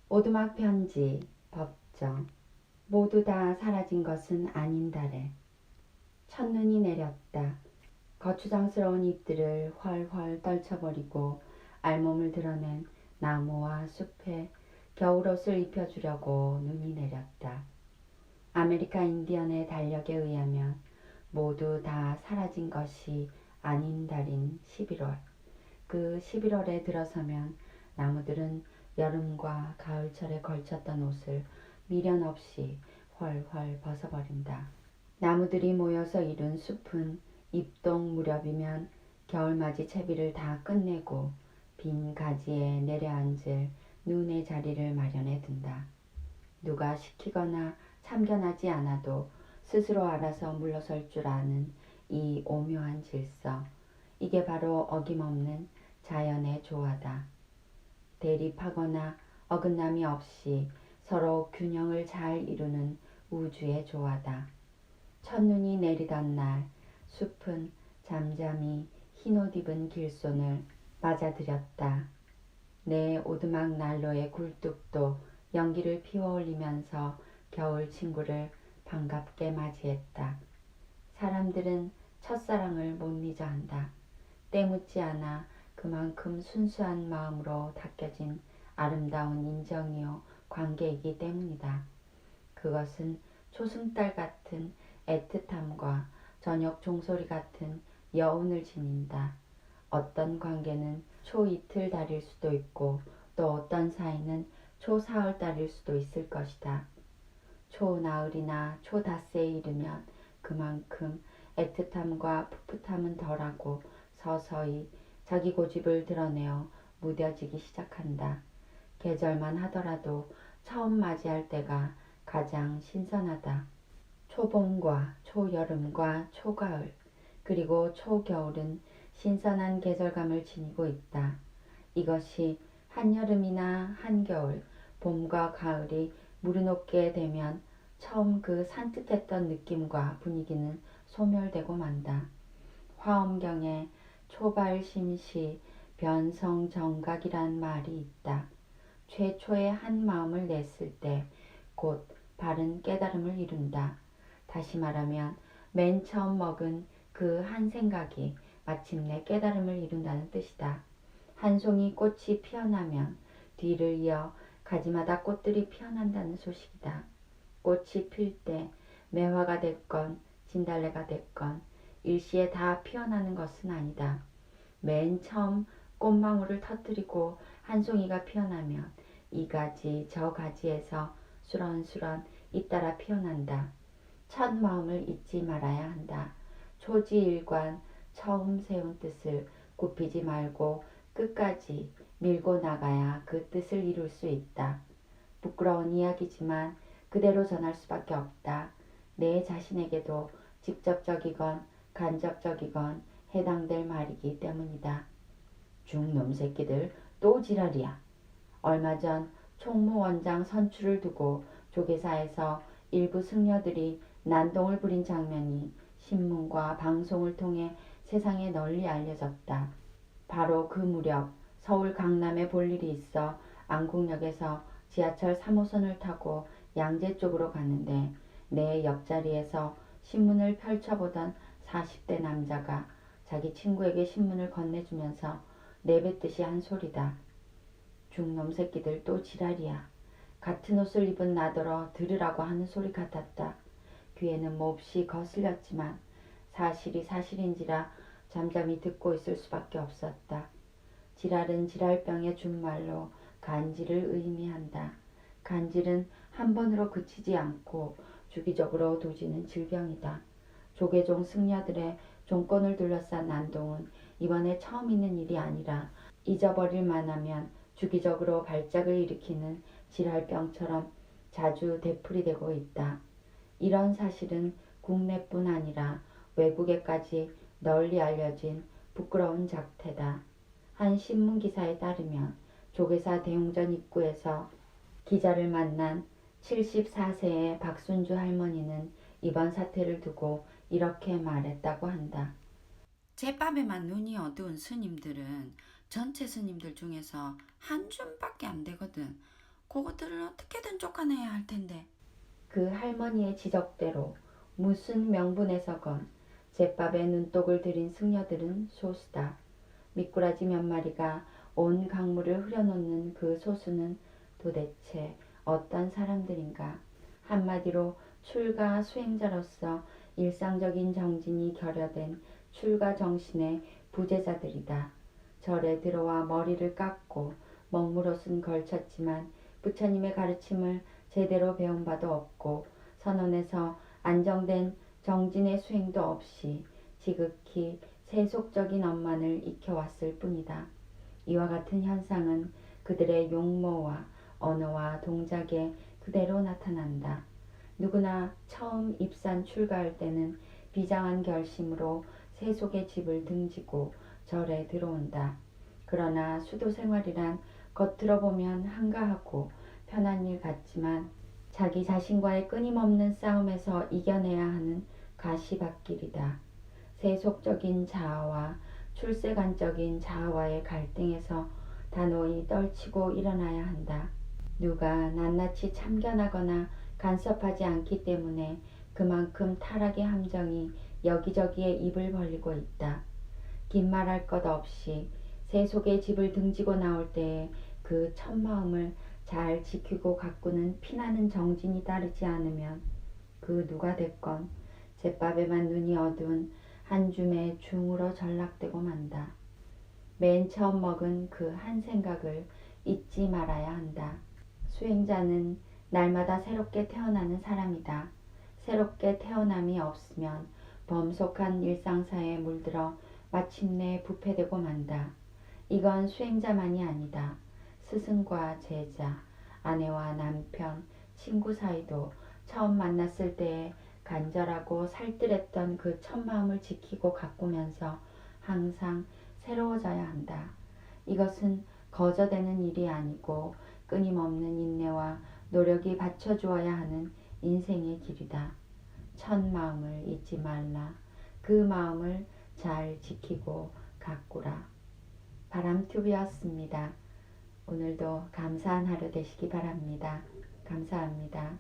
오두막 편지, 법정. 모두 다 사라진 것은 아닌다래. 첫눈이 내렸다. 거추장스러운 잎들을 훨훨 떨쳐버리고 알몸을 드러낸 나무와 숲에 겨울옷을 입혀주려고 눈이 내렸다. 아메리카 인디언의 달력에 의하면 모두 다 사라진 것이 아닌 달인 11월. 그 11월에 들어서면 나무들은 여름과 가을철에 걸쳤던 옷을 미련 없이 훨훨 벗어버린다. 나무들이 모여서 이룬 숲은 입동 무렵이면 겨울맞이 채비를 다 끝내고 빈 가지에 내려앉을 눈의 자리를 마련해 둔다. 누가 시키거나 참견하지 않아도 스스로 알아서 물러설 줄 아는 이 오묘한 질서. 이게 바로 어김없는 자연의 조화다. 대립하거나 어긋남이 없이 서로 균형을 잘 이루는 우주의 조화다. 첫눈이 내리던 날 숲은 잠잠히 흰옷 입은 길손을 맞아들였다. 내 오두막 난로의 굴뚝도 연기를 피워올리면서 겨울 친구를 반갑게 맞이했다. 사람들은 첫사랑을 못 잊어 한다. 때묻지 않아 그만큼 순수한 마음으로 닦여진 아름다운 인정이요 관계이기 때문이다. 그것은 초승달 같은 애틋함과 저녁 종소리 같은 여운을 지닌다. 어떤 관계는 초이틀 달일 수도 있고 또 어떤 사이는 초사흘 달일 수도 있을 것이다. 초나흘이나 초닷새에 이르면 그만큼 애틋함과 풋풋함은 덜하고 서서히 자기 고집을 드러내어 무뎌지기 시작한다. 계절만 하더라도 처음 맞이할 때가 가장 신선하다. 초봄과 초여름과 초가을 그리고 초겨울은 신선한 계절감을 지니고 있다. 이것이 한여름이나 한겨울, 봄과 가을이 무르녹게 되면 처음 그 산뜻했던 느낌과 분위기는 소멸되고 만다. 화엄경에 초발심시 변성정각이란 말이 있다. 최초의 한 마음을 냈을 때 곧 바른 깨달음을 이룬다. 다시 말하면 맨 처음 먹은 그 한 생각이 마침내 깨달음을 이룬다는 뜻이다. 한 송이 꽃이 피어나면 뒤를 이어 가지마다 꽃들이 피어난다는 소식이다. 꽃이 필 때 매화가 됐건 진달래가 됐건 일시에 다 피어나는 것은 아니다. 맨 처음 꽃망울을 터뜨리고 한 송이가 피어나면 이 가지 저 가지에서 수런수런 잇따라 피어난다. 첫 마음을 잊지 말아야 한다. 초지일관 처음 세운 뜻을 굽히지 말고 끝까지 밀고 나가야 그 뜻을 이룰 수 있다. 부끄러운 이야기지만 그대로 전할 수밖에 없다. 내 자신에게도 직접적이건 간접적이건 해당될 말이기 때문이다. 중놈 새끼들 또 지랄이야. 얼마 전 총무원장 선출을 두고 조계사에서 일부 승려들이 난동을 부린 장면이 신문과 방송을 통해 세상에 널리 알려졌다. 바로 그 무렵 서울 강남에 볼 일이 있어 안국역에서 지하철 3호선을 타고 양재 쪽으로 가는데 내 옆자리에서 신문을 펼쳐보던 40대 남자가 자기 친구에게 신문을 건네주면서 내뱉듯이 한 소리다. 중놈 새끼들 또 지랄이야. 같은 옷을 입은 나더러 들으라고 하는 소리 같았다. 귀에는 몹시 거슬렸지만 사실이 사실인지라 잠잠히 듣고 있을 수밖에 없었다. 지랄은 지랄병의 준말로 간질을 의미한다. 간질은 한 번으로 그치지 않고 주기적으로 도지는 질병이다. 조계종 승려들의 종권을 둘러싼 난동은 이번에 처음 있는 일이 아니라 잊어버릴 만하면 주기적으로 발작을 일으키는 질할병처럼 자주 되풀이되고 있다. 이런 사실은 국내뿐 아니라 외국에까지 널리 알려진 부끄러운 작태다. 한 신문기사에 따르면 조계사 대웅전 입구에서 기자를 만난 74세의 박순주 할머니는 이번 사태를 두고 이렇게 말했다고 한다. 제밥에만 눈이 어두운 스님들은 전체 스님들 중에서 한 줌밖에 안 되거든. 그거 그것들을 어떻게든 쫓아내야 할 텐데. 그 할머니의 지적대로 무슨 명분에서건 제밥에 눈독을 들인 승려들은 소수다. 미꾸라지 몇 마리가 온 강물을 흐려놓는 그 소수는 도대체 어떤 사람들인가. 한마디로 출가 수행자로서 일상적인 정진이 결여된 출가 정신의 부재자들이다. 절에 들어와 머리를 깎고 먹물옷은 걸쳤지만 부처님의 가르침을 제대로 배운 바도 없고 선원에서 안정된 정진의 수행도 없이 지극히 세속적인 업만을 익혀왔을 뿐이다. 이와 같은 현상은 그들의 용모와 언어와 동작에 그대로 나타난다. 누구나 처음 입산 출가할 때는 비장한 결심으로 세속의 집을 등지고 절에 들어온다. 그러나 수도 생활이란 겉으로 보면 한가하고 편한 일 같지만 자기 자신과의 끊임없는 싸움에서 이겨내야 하는 가시밭길이다. 세속적인 자아와 출세관적인 자아와의 갈등에서 단호히 떨치고 일어나야 한다. 누가 낱낱이 참견하거나 간섭하지 않기 때문에 그만큼 타락의 함정이 여기저기에 입을 벌리고 있다. 긴 말할 것 없이 세속의 집을 등지고 나올 때에 그 첫마음을 잘 지키고 가꾸는 피나는 정진이 따르지 않으면 그 누가 됐건 제밥에만 눈이 어두운 한 줌의 중으로 전락되고 만다. 맨 처음 먹은 그 한 생각을 잊지 말아야 한다. 수행자는 날마다 새롭게 태어나는 사람이다. 새롭게 태어남이 없으면 범속한 일상사에 물들어 마침내 부패되고 만다. 이건 수행자만이 아니다. 스승과 제자, 아내와 남편, 친구 사이도 처음 만났을 때에 간절하고 살뜰했던 그 첫마음을 지키고 가꾸면서 항상 새로워져야 한다. 이것은 거저되는 일이 아니고 끊임없는 인내와 노력이 받쳐주어야 하는 인생의 길이다. 첫 마음을 잊지 말라. 그 마음을 잘 지키고 가꾸라. 바람튜브였습니다. 오늘도 감사한 하루 되시기 바랍니다. 감사합니다.